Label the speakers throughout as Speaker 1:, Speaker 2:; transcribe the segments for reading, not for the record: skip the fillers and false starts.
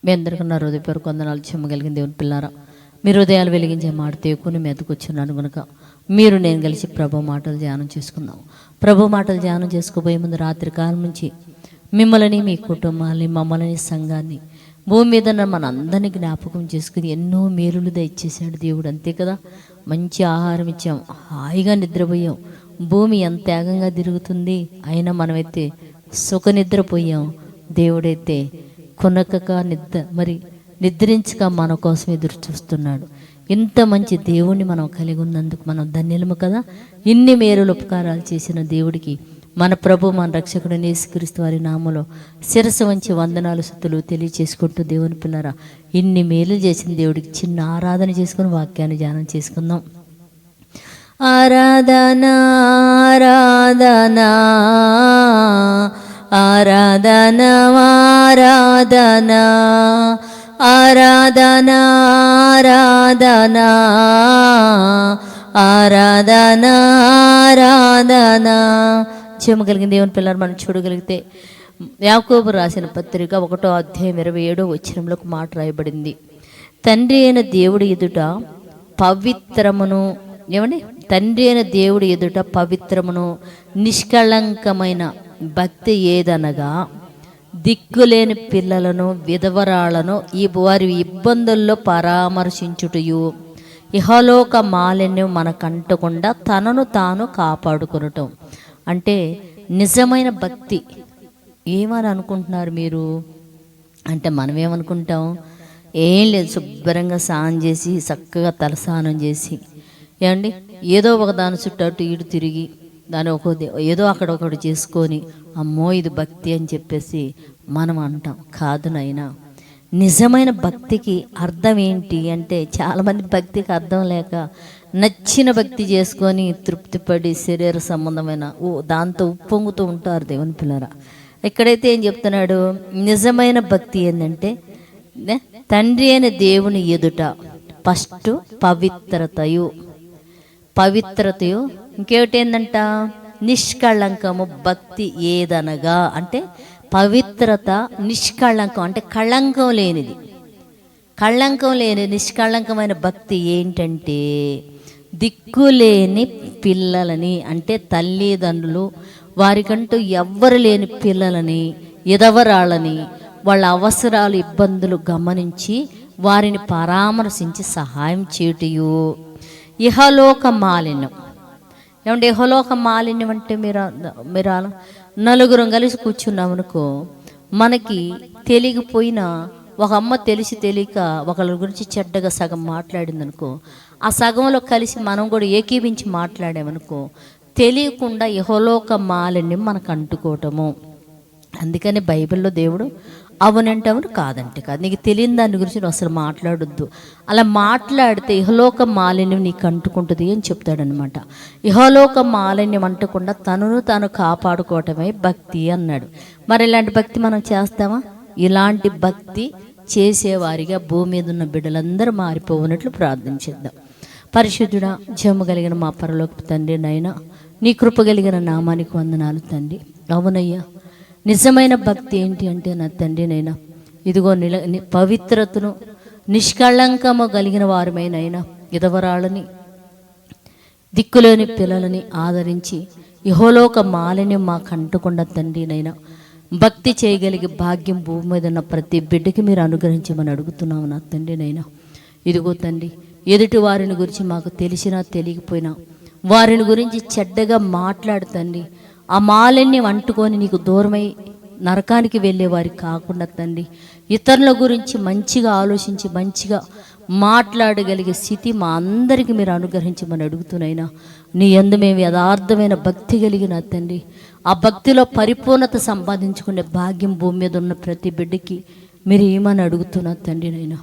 Speaker 1: మీ అందరికీ నా హృదయపూర్వక వందనాలు. చెమ్మగలిగిన దేవుని పిల్లారా, మీ హృదయాలు వెలిగించే మాట తేకుని మెదకొచ్చున్నాను కనుక మీరు నేను కలిసి ప్రభు మాటలు ధ్యానం చేసుకుందాం. ప్రభు మాటలు ధ్యానం చేసుకోబోయే ముందు రాత్రి కాలం నుంచి మిమ్మల్ని, మీ కుటుంబాన్ని, మమ్మల్ని, సంఘాన్ని, భూమి మీద మన అందరినీ జ్ఞాపకం చేసుకుని ఎన్నో మేలులు దయచేసాడు దేవుడు. అంతే కదా, మంచి ఆహారం ఇచ్చాం, హాయిగా నిద్రపోయాం. భూమి ఎంత త్యాగంగా తిరుగుతుంది, అయినా మనమైతే సుఖ నిద్రపోయాం. దేవుడైతే కొనకక నిద్రించక మన కోసం ఎదురు చూస్తున్నాడు. ఇంత మంచి దేవుణ్ణి మనం కలిగి ఉన్నందుకు మనం ధన్యులము కదా. ఇన్ని మేలులు ఉపకారాలు చేసిన దేవుడికి మన ప్రభు, మన రక్షకుడు యేసుక్రీస్తు వారి నామములో శిరస్సు వంచి వందనాలు, స్తుతులు తెలియచేసుకుంటూ దేవుని పిల్లరా, ఇన్ని మేలు చేసిన దేవుడికి చిన్న ఆరాధన చేసుకుని వాక్యాన్ని ధ్యానం చేసుకుందాం. ఆరాధన ఆరాధన ఆరాధన ఆరాధన ఆరాధన ఆరాధన ఆరాధన ఆరాధన. చెమ్మగలిగిన దేవుని పిల్లలు మనం చూడగలిగితే యాకోబు రాసిన పత్రిక 1వ అధ్యాయం 27వ వచనంలో ఒక మాట రాయబడింది. తండ్రి అయిన దేవుడి ఎదుట పవిత్రమును, ఏమండి, తండ్రి అయిన దేవుడి ఎదుట పవిత్రమును నిష్కళంకమైన భక్తి ఏదనగా దిక్కులేని పిల్లలను, విధవరాలను వారి ఇబ్బందుల్లో పరామర్శించుటయు, ఇహలోక మాలిన్యం మనకంటకుండా తనను తాను కాపాడుకొనటం. అంటే నిజమైన భక్తి ఏమని అనుకుంటున్నారు మీరు అంటే, మనం ఏమనుకుంటాం, ఏం లేదు, శుభ్రంగా స్నానం చేసి చక్కగా తలస్నానం చేసి, ఏమండి, ఏదో ఒక దాని చుట్టూ అటు ఇటు తిరిగి దాని ఏదో అక్కడొకటి చేసుకొని అమ్మో ఇది భక్తి అని చెప్పేసి మనం అంటాం. కాదు నాయనా, నిజమైన భక్తికి అర్థం ఏంటి అంటే, చాలామంది భక్తికి అర్థం లేక నచ్చిన భక్తి చేసుకొని తృప్తిపడి శరీర సంబంధమైన దాంతో ఉప్పొంగుతూ ఉంటారు దేవుని పిల్లరా. ఇక్కడైతే ఏం చెప్తున్నాడు, నిజమైన భక్తి ఏంటంటే తండ్రి అయిన దేవుని ఎదుట ఫస్ట్ పవిత్రతయు ఇంకేమిటి ఏందంట, నిష్కళంకము భక్తి ఏదనగా అంటే పవిత్రత, నిష్కళంకం అంటే కళంకం లేనిది, నిష్కళంకమైన భక్తి ఏంటంటే దిక్కులేని పిల్లలని, అంటే తల్లిదండ్రులు వారికంటూ ఎవ్వరు లేని పిల్లలని, ఎదవరాళ్ళని, వాళ్ళ అవసరాలు, ఇబ్బందులు గమనించి వారిని పరామర్శించి సహాయం చేయుటయు. ఇహలోక మాలిన్యం, ఏమంటే ఇహలోక మాలిన్యం అంటే మీరు నలుగురం కలిసి కూర్చున్నాం అనుకో, మనకి తెలియకపోయినా ఒక అమ్మ తెలిసి తెలియక ఒకళ్ళ గురించి చెడ్డగా సగం మాట్లాడింది అనుకో, ఆ సగంలో కలిసి మనం కూడా ఏకీభించి మాట్లాడామనుకో, తెలియకుండా ఇహలోక మాలిన్యం మనకు అంటుకోవటము. అందుకని బైబిల్లో దేవుడు అవునంటే అవును, కాదంటే కాదు, నీకు తెలియని దాని గురించి నువ్వు అసలు మాట్లాడొద్దు, అలా మాట్లాడితే ఇహలోక మాలిన్యం నీకు అంటుకుంటుంది అని చెప్తాడనమాట. ఇహలోక మాలిన్యం అంటకుండా తనను తాను కాపాడుకోవటమే భక్తి అన్నాడు. మరి ఇలాంటి భక్తి మనం చేస్తామా? ఇలాంటి భక్తి చేసేవారిగా భూమి మీద ఉన్న బిడ్డలందరూ మారిపోవునట్లు ప్రార్థన చేద్దాం. పరిశుద్ధుడా, జమ్ము కలిగిన మా పరలోకపు తండ్రి, నైనా నీ కృప కలిగిన నామానికి వందనాలు తండ్రి. అవునయ్యా, నిజమైన భక్తి ఏంటి అంటే నా తండ్రి నైనా, ఇదిగో పవిత్రతను, నిష్కళంకము కలిగిన వారమైనైనా విధవరాళ్ళని, దిక్కులేని పిల్లలని ఆదరించి ఇహలోక మాలిన్యం మాకు అంటకుండా తండ్రి నైనా భక్తి చేయగలిగే భాగ్యం భూమి మీద ఉన్న ప్రతి బిడ్డకి మీరు అనుగ్రహించమని అడుగుతున్నాము నా తండ్రి నైనా. ఇదిగో తండ్రి, ఎదుటి వారిని గురించి మాకు తెలిసినా తెలియకపోయినా వారిని గురించి చెడ్డగా మాట్లాడుతండి, ఆ మాలిన్యం అంటుకొని నీకు దూరమై నరకానికి వెళ్ళే వారికి కాకుండా తండ్రి, ఇతరుల గురించి మంచిగా ఆలోచించి మంచిగా మాట్లాడగలిగే స్థితి మా అందరికీ మీరు అనుగ్రహించమని అడుగుతున్నాయినా. నీ యందు మేము యథార్థమైన భక్తి కలిగిన తండ్రి, ఆ భక్తిలో పరిపూర్ణత సంపాదించుకునే భాగ్యం భూమి మీద ఉన్న ప్రతి బిడ్డకి మీరు ఏమని అడుగుతున్నా తండ్రి నైనా.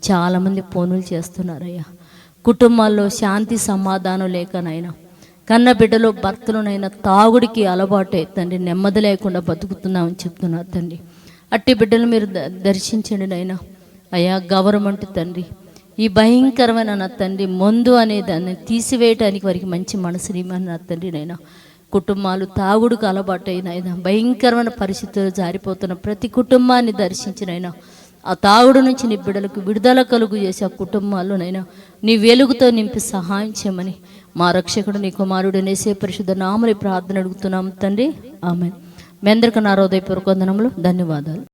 Speaker 1: చాలామంది ఫోనులు చేస్తున్నారయ్యా, కుటుంబాల్లో శాంతి సమాధానం లేకనైనా, కన్న బిడ్డలు భర్తలునైనా తాగుడికి అలవాటు తండ్రి, నెమ్మది లేకుండా బతుకుతున్నామని చెప్తున్నారు తండ్రి. అట్టి బిడ్డలు మీరు దర్శించండి నైనా. అయ్యా, గవర్నమెంట్ తండ్రి ఈ భయంకరమైన నా తండ్రి మందు అనే దాన్ని తీసివేయటానికి వారికి మంచి మనసుని నా తండ్రి నైనా. కుటుంబాలు తాగుడుకు అలవాటు అయినా భయంకరమైన పరిస్థితులు జారిపోతున్న ప్రతి కుటుంబాన్ని దర్శించినైనా ఆ తాగుడు నుంచి నీ బిడ్డలకు విడుదల కలుగు చేసి ఆ కుటుంబాల్లో నైనా నీ వెలుగుతో నింపి సహాయం చేయమని మా రక్షకుడు నీ కుమారుడు యేసే పరిశుద్ధ నామములో ప్రార్థన అడుగుతున్నాం తండ్రి, ఆమేన్. మీ అందరికీ నా హృదయపూర్వక వందనములు, ధన్యవాదాలు.